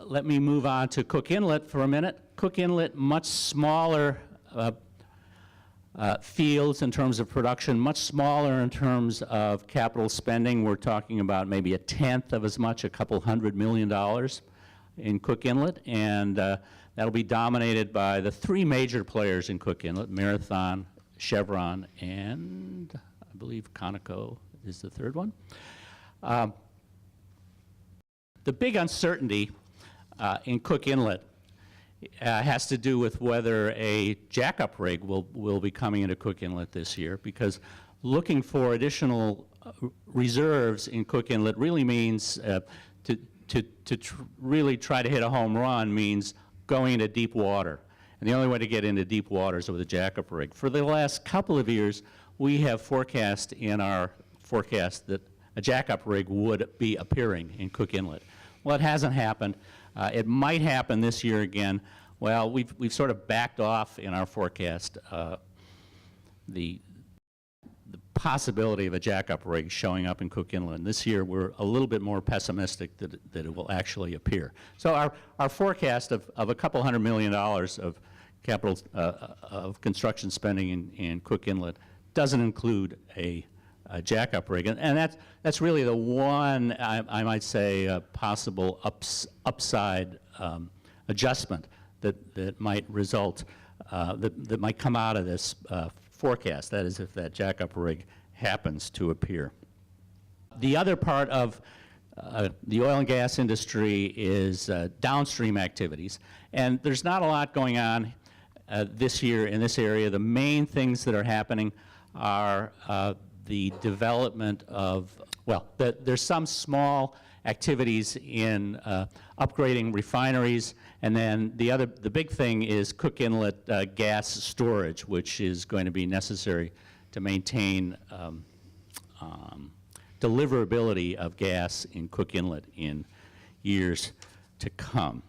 let me move on to Cook Inlet for a minute. Cook Inlet, much smaller fields in terms of production, much smaller in terms of capital spending. We're talking about maybe a tenth of as much, a couple $100 million in Cook Inlet, and that'll be dominated by the three major players in Cook Inlet: Marathon, Chevron, and I believe Conoco is the third one. The big uncertainty in Cook Inlet has to do with whether a jackup rig will be coming into Cook Inlet this year, because looking for additional reserves in Cook Inlet really means really try to hit a home run means going into deep water. And the only way to get into deep water is with a jackup rig. For the last couple of years, we have forecast in our forecast that a jackup rig would be appearing in Cook Inlet. Well, it hasn't happened. It might happen this year again. Well, we've sort of backed off in our forecast the possibility of a jackup rig showing up in Cook Inlet. This year, we're a little bit more pessimistic that it will actually appear. So our forecast of a couple $100 million of capital of construction spending in Cook Inlet doesn't include a jackup rig, and that's really the one I might say possible upside adjustment that might result that might come out of this forecast. That is, if that jackup rig happens to appear. The other part of the oil and gas industry is downstream activities, and there's not a lot going on this year in this area. The main things that are happening are the development of, well, there's some small activities in upgrading refineries, and then the big thing is Cook Inlet gas storage, which is going to be necessary to maintain deliverability of gas in Cook Inlet in years to come.